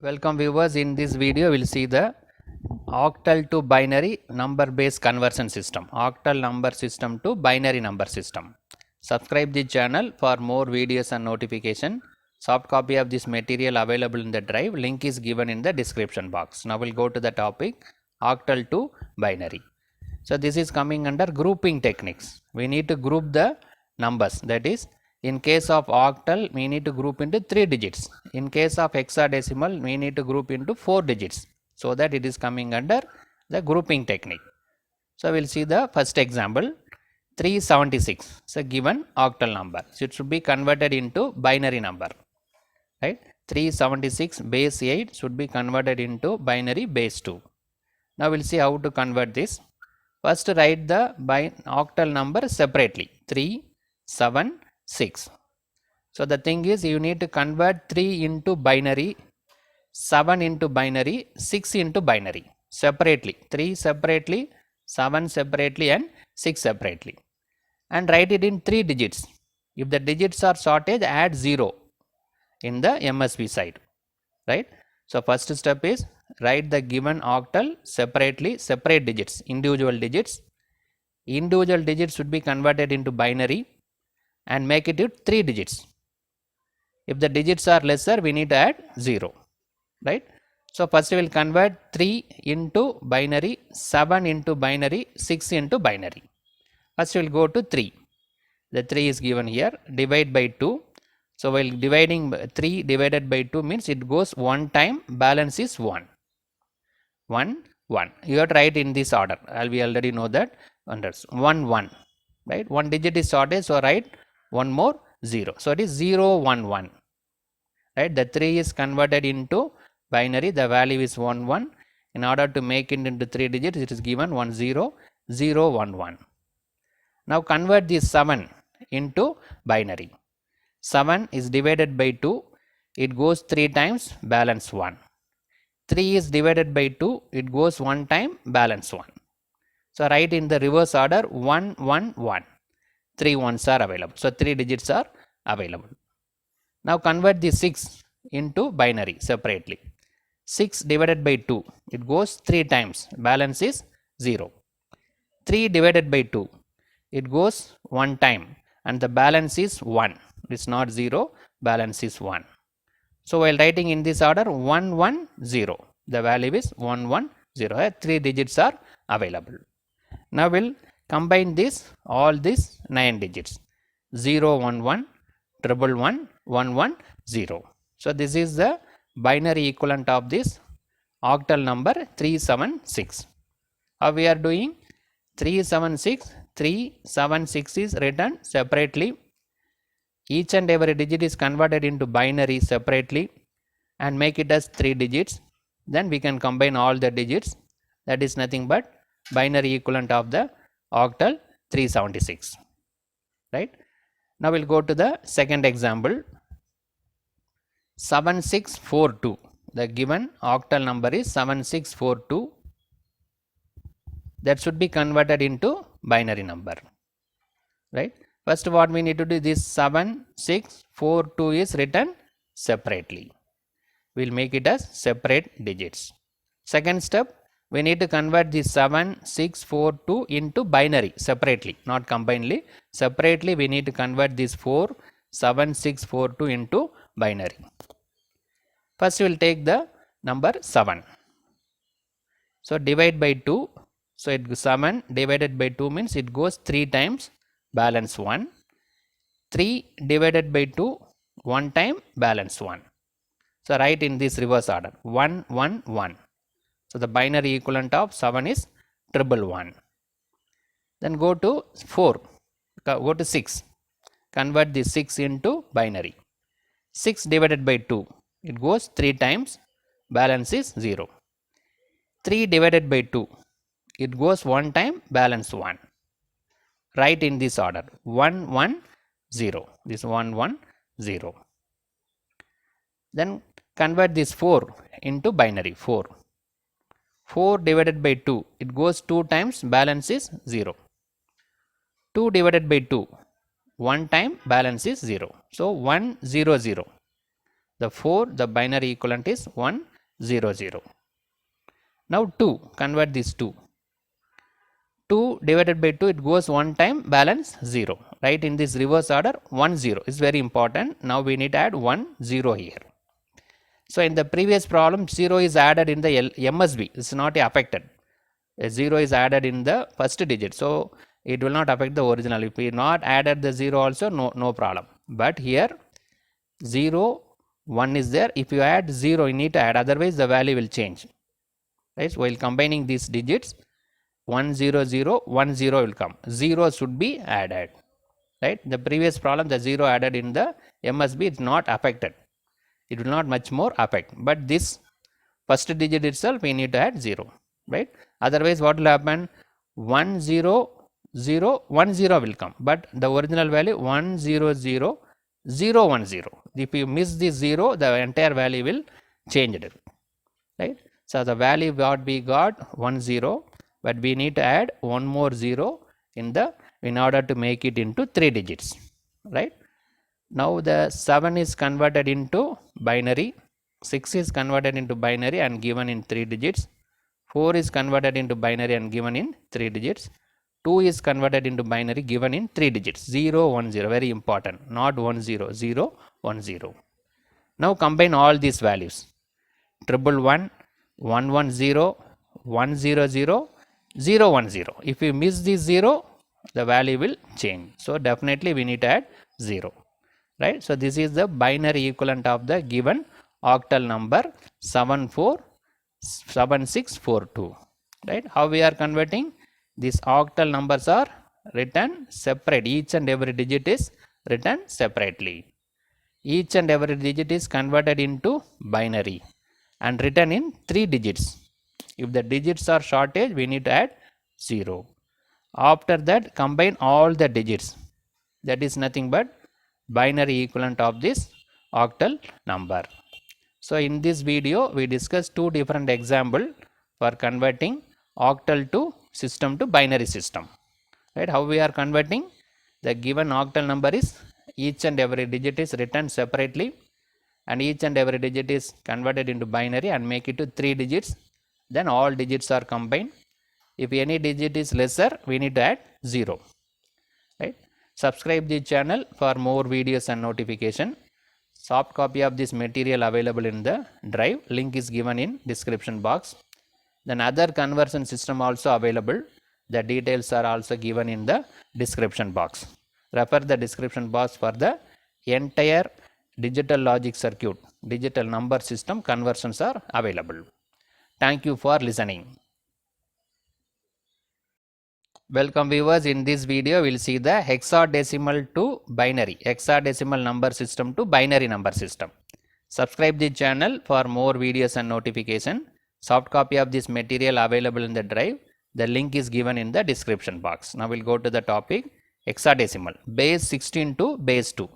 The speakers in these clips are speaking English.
Welcome viewers. In this video we will see the octal to binary number based conversion system, octal number system to binary number system. Subscribe the channel for more videos and notification. Soft copy of this material available in the drive, link is given in the description box. Now we'll go to the topic octal to binary. So this is coming under grouping techniques. We need to group the numbers, that is, in case of octal we need to group into 3 digits. In case of hexadecimal we need to group into 4 digits, so that it is coming under the grouping technique. So we'll see the first example. 376 is a given octal number, so it should be converted into binary number, right? 376 base 8 should be converted into binary base 2. Now we'll see how to convert this. First write the octal number separately, 376. So the thing is, you need to convert 3 into binary, 7 into binary, 6 into binary separately, 3 separately, 7 separately and 6 separately, and write it in 3 digits. If the digits are shortage, add 0 in the MSB side, right? So first step is write the given octal separately, separate digits, individual digits. Individual digits should be converted into binary and make it 3 digits. If the digits are lesser, we need to add 0, right? So first we will convert 3 into binary, 7 into binary, 6 into binary. First we will go to 3. The 3 is given here, divide by 2. So while dividing 3 divided by 2 means it goes one time, balance is 1. 1, 1. You have to write in this order. We already know that. 1, 1. Right? One digit is shortage, so write one more 0. So it is 0, 1, 1. Right? The 3 is converted into binary. The value is 1, 1. In order to make it into 3 digits, it is given 1, 0, 0, 1, 1. Now convert this 7 into binary. 7 is divided by 2. It goes 3 times, balance 1. 3 is divided by 2. It goes 1 time, balance 1. So write in the reverse order 1, 1, 1. 3 ones are available. So 3 digits are available. Now convert the 6 into binary separately. 6 divided by 2. It goes 3 times. Balance is 0. 3 divided by 2. It goes 1 time and the balance is 1. It's not 0. Balance is 1. So while writing in this order 1, 1, 0. The value is 1, 1, 0. 3 digits are available. Now we'll combine this, all these 9 digits. 0, 1, 1, 1, 1, 1, 1, 0. So this is the binary equivalent of this octal number 376. How we are doing? 376, 376 is written separately. Each and every digit is converted into binary separately and make it as 3 digits. Then we can combine all the digits. That is nothing but binary equivalent of the octal 376. Right? Now we'll go to the second example. 7642. The given octal number is 7642. That should be converted into binary number. Right? First what we need to do, this 7642 is written separately. We will make it as separate digits. Second step, we need to convert this 7642 into binary separately, not combinedly. Separately we need to convert this 7642 into binary. First we will take the number 7. So divide by 2. So it 7 divided by 2 means it goes 3 times, balance 1. 3 divided by 2, 1 time, balance 1. So write in this reverse order 1, 1, 1. So the binary equivalent of 7 is 111. Then go to 4. Go to 6. Convert the 6 into binary. 6 divided by 2. It goes 3 times. Balance is 0. 3 divided by 2. It goes 1 time. Balance 1. Write in this order 1, 1, 0. This 1, 1, 0. Then convert this 4 into binary. 4. 4 divided by 2. It goes 2 times. Balance is 0. 2 divided by 2. 1 time, balance is 0. So 1, 0, 0. The 4, the binary equivalent is 1, 0, 0. Now 2, convert this 2. 2 divided by 2, it goes one time, balance 0. Right, in this reverse order, 1, 0 is very important. Now we need to add 1, 0 here. So in the previous problem, 0 is added in the MSB, it is not affected. A 0 is added in the first digit, so it will not affect the original. If we not added the 0 also, no problem. But here 0, 1 is there. If you add 0, you need to add, otherwise the value will change. Right, so while combining these digits, 1, 0, 0, 1, 0 will come. 0 should be added. Right, the previous problem, the 0 added in the MSB is not affected. It will not much more affect, but this first digit itself we need to add 0. Right, otherwise what will happen? 1, 0, 0, 1, 0 will come, but the original value 1, 0, 0, 0, 1, 0. If you miss this 0, the entire value will change it. Right, so the value what we got 1, 0, but we need to add one more 0 in order to make it into 3 digits. Right, now the 7 is converted into binary, 6 is converted into binary and given in 3 digits, 4 is converted into binary and given in 3 digits, 2 is converted into binary given in 3 digits, 0, 1, 0, very important, not 1, 0, 0, 1, 0. Now combine all these values, 111, 110, 100, 010. If you miss this 0, the value will change. So definitely we need to add 0. Right, so this is the binary equivalent of the given octal number 747642. Right, how we are converting? These octal numbers are written separate, each and every digit is written separately. Each and every digit is converted into binary and written in 3 digits. If the digits are shortage, we need to add 0. After that, combine all the digits. That is nothing but binary equivalent of this octal number. So in this video, we discussed 2 different examples for converting octal to system to binary system. Right, how we are converting? The given octal number is each and every digit is written separately and each and every digit is converted into binary and make it to 3 digits. Then all digits are combined. If any digit is lesser, we need to add 0. Right, subscribe the channel for more videos and notification. Soft copy of this material available in the drive, link is given in description box. Then other conversion system also available, the details are also given in the description box. Refer the description box for the entire digital logic circuit, digital number system conversions are available. Thank you for listening. Welcome viewers, in this video we will see the hexadecimal to binary, hexadecimal number system to binary number system. Subscribe the channel for more videos and notification. Soft copy of this material available in the drive. The link is given in the description box. Now we'll go to the topic, hexadecimal, base 16 to base 2.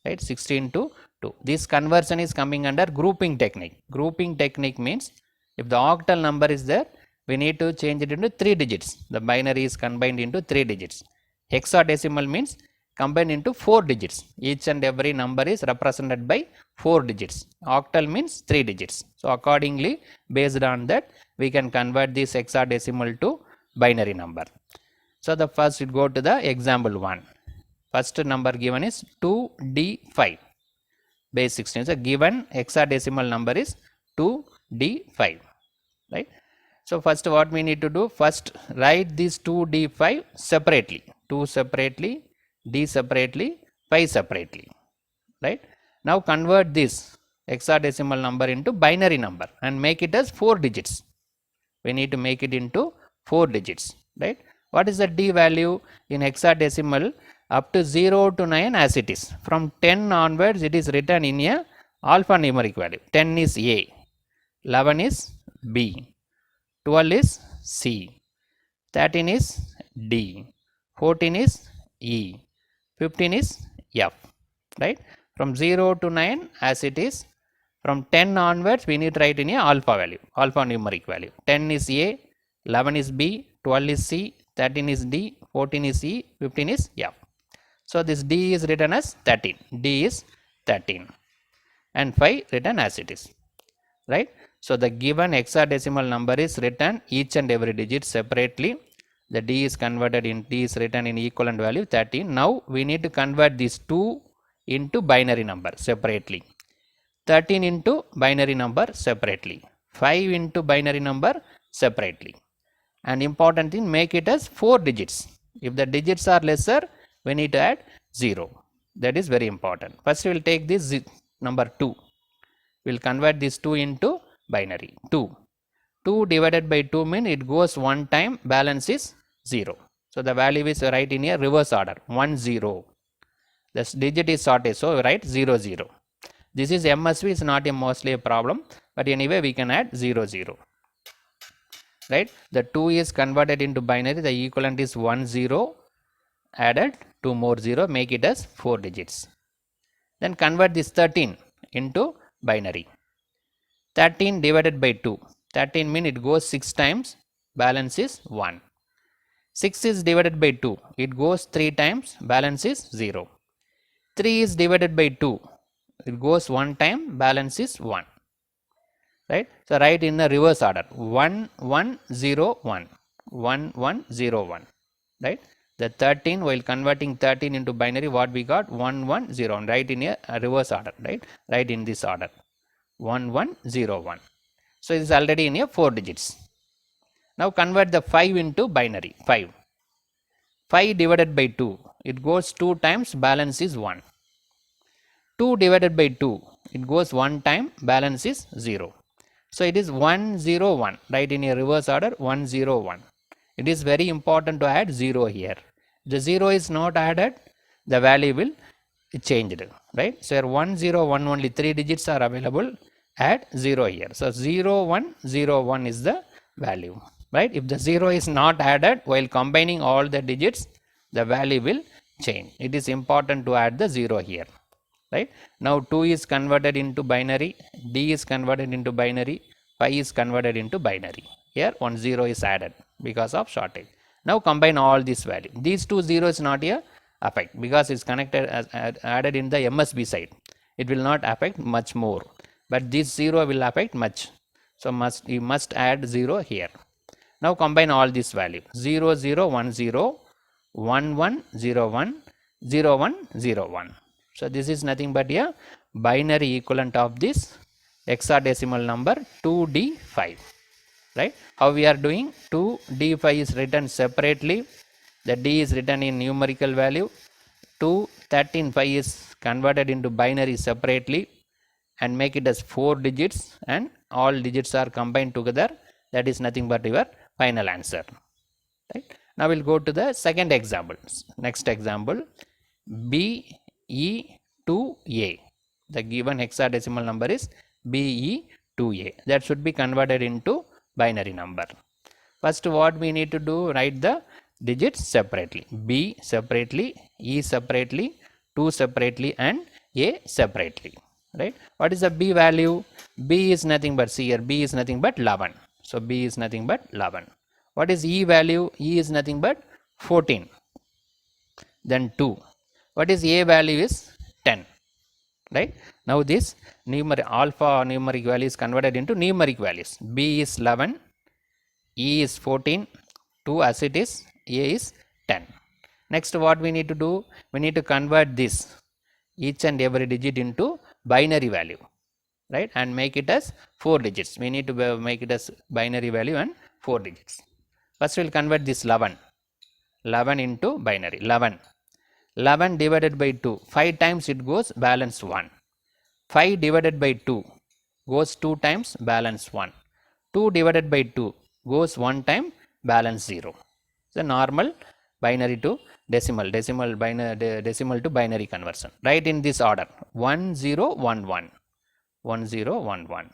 Right, 16 to 2. This conversion is coming under grouping technique. Grouping technique means if the octal number is there, we need to change it into 3 digits. The binary is combined into 3 digits. Hexadecimal means combined into 4 digits. Each and every number is represented by 4 digits. Octal means 3 digits. So accordingly, based on that, we can convert this hexadecimal to binary number. So the first we go to the example 1. First number given is 2D5, base 16. So given hexadecimal number is 2D5. Right. So first what we need to do, first write this 2D5 separately, 2 separately, D separately, 5 separately. Right. Now convert this hexadecimal number into binary number and make it as 4 digits. We need to make it into 4 digits. Right. What is the D value in hexadecimal? Up to 0 to 9 as it is. From 10 onwards, it is written in a alphanumeric value. 10 is A, 11 is B, 12 is C, 13 is D, 14 is E, 15 is F. Right? From 0 to 9 as it is. From 10 onwards, we need to write in a alpha value, alphanumeric value. 10 is A, 11 is B, 12 is C, 13 is D, 14 is E, 15 is F. So this D is written as 13. D is 13. and 5 written as it is, right? So the given hexadecimal number is written each and every digit separately. The D is converted in D is written in equivalent value 13. Now we need to convert these 2 into binary number separately. 13 into binary number separately. 5 into binary number separately. And important thing, make it as 4 digits. If the digits are lesser, we need to add 0. That is very important. First we will take this number 2. We will convert this 2 into binary. 2. 2 divided by 2 means it goes one time, balance is 0. So the value is right in a reverse order, 1 0. This digit is sorted, so we write 0 0. This is MSV, is not a mostly a problem, but anyway we can add 0 0. Right, the 2 is converted into binary, the equivalent is 1 0, added 2 more 0, make it as 4 digits. Then convert this 13 into binary. 13 divided by 2, 13 means it goes 6 times, balance is 1. 6 is divided by 2, it goes 3 times, balance is 0. 3 is divided by 2, it goes 1 time, balance is 1. Right, so write in the reverse order, 1 1 0 1, 1 1 0 1. Right, the 13, while converting 13 into binary, what we got, 1 1 0 1. Write in a reverse order, right, write in this order, 1 1 0 1. So it is already in a 4 digits. Now convert the 5 into binary. 5 divided by 2, it goes 2 times, balance is 1. 2 divided by 2, it goes 1 time, balance is 0. So it is 1 0 1, right, in a reverse order, 1 0 1. It is very important to add 0 here. The 0 is not added, the value will changed, right? So here 1 0 1, only 3 digits are available, add 0 here. So 0 1 0 1 is the value, right? If the 0 is not added while combining all the digits, the value will change. It is important to add the 0 here, right? Now 2 is converted into binary, D is converted into binary, 5 is converted into binary. Here 1 0 is added because of shortage. Now combine all this value. These two zeros not here affect because it's connected as added in the MSB side. It will not affect much more, but this 0 will affect much. So you must add 0 here. Now combine all this value, 0 0 1 0, 1 1 0 1, 0 1 0 1. So this is nothing but a binary equivalent of this hexadecimal number 2D5. Right, how we are doing, 2D5 is written separately, the D is written in numerical value, 213 5 is converted into binary separately and make it as 4 digits, and all digits are combined together. That is nothing but your final answer. Right, now we'll go to the second example. Next example, BE2A. The given hexadecimal number is BE2A. That should be converted into binary number. First what we need to do, write the digits separately, B separately, E separately, 2 separately and A separately. Right, what is the B value? B is nothing but, see here, B is nothing but 11. So B is nothing but 11. What is E value? E is nothing but 14. Then 2. What is A value is 10. Right, now this alpha numeric value is converted into numeric values. B is 11, E is 14, 2 as it is, A is 10. Next what we need to do, we need to convert this each and every digit into binary value, right, and make it as 4 digits. We need to make it as binary value and 4 digits. First we will convert this 11 into binary. 11 divided by 2, 5 times it goes, balance 1. 5 divided by 2 goes 2 times, balance 1. 2 divided by 2 goes 1 time, balance 0. So normal binary to decimal, decimal to binary conversion. Right, in this order, 1 0 1 1, 1 0 1 1.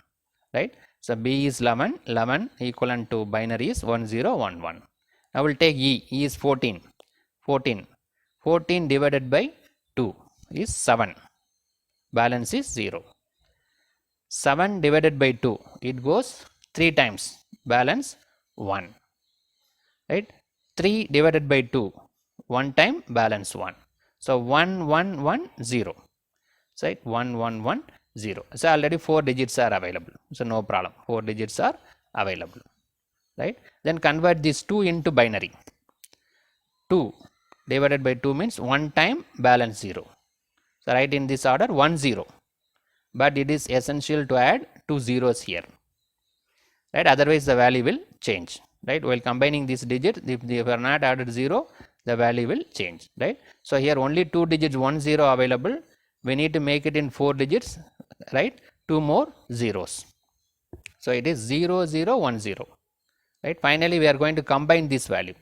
Right, so B is 11, 11 equivalent to binary is 1 0 1 1. Now we'll take E. E is 14, 14. 14 divided by 2 is 7, balance is 0. 7 divided by 2, it goes 3 times, balance 1. Right, 3 divided by 2, 1 time, balance 1. So 1 1 1 0. Right, 1 1 1 0. So already 4 digits are available. So no problem. 4 digits are available. Right. Then convert this 2 into binary. 2 divided by 2 means 1 time balance 0. So write in this order 1 0. But it is essential to add 2 zeros here. Right. Otherwise the value will change. Right. While combining this digit, if they were not added 0, the value will change. Right. So here only 2 digits 1 0 available. We need to make it in 4 digits. Right. 2 more zeros. So it is 0 0 1 0. Right. Finally we are going to combine this value.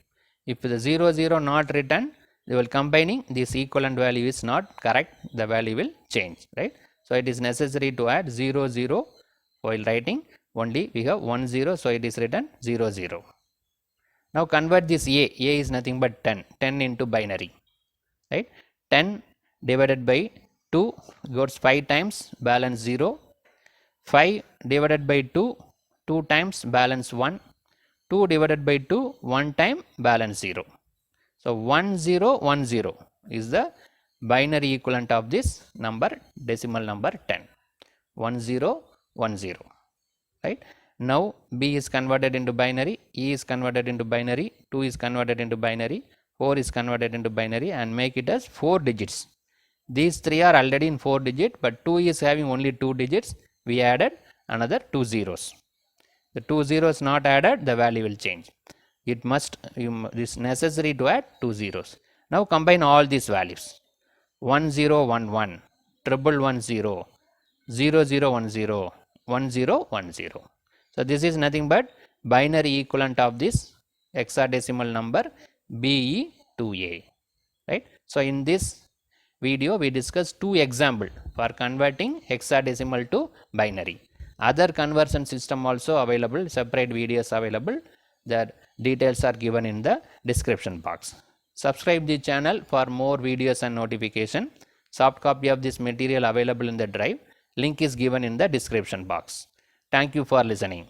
If the 0 0 not written, they will combining this equivalent value is not correct, the value will change. Right. So it is necessary to add 0 0 while writing. Only we have 1 0, so it is written 0 0. Now convert this a is nothing but 10 into binary. Right. 10 divided by 2 goes 5 times, balance 0. 5 divided by 2, 2 times, balance 1. 2 divided by 2, 1 time, balance 0. So 1 0 1 0 is the binary equivalent of this number, decimal number 10. 1 0 1 0. Right. Now B is converted into binary, E is converted into binary, 2 is converted into binary, 4 is converted into binary, and make it as 4 digits. These 3 are already in 4 digit, but 2 is having only 2 digits. We added another 2 zeros. The 2 zeros not added, the value will change. It must, is necessary to add 2 zeros. Now combine all these values. 1 0 1 1, triple 1 0, 0 0 1 0, 1 0 1 0. So this is nothing but binary equivalent of this hexadecimal number BE2A. Right. So in this video we discussed 2 examples for converting hexadecimal to binary. Other conversion system also available, separate videos available. The details are given in the description box. Subscribe the channel for more videos and notification. Soft copy of this material available in the drive. Link is given in the description box. Thank you for listening.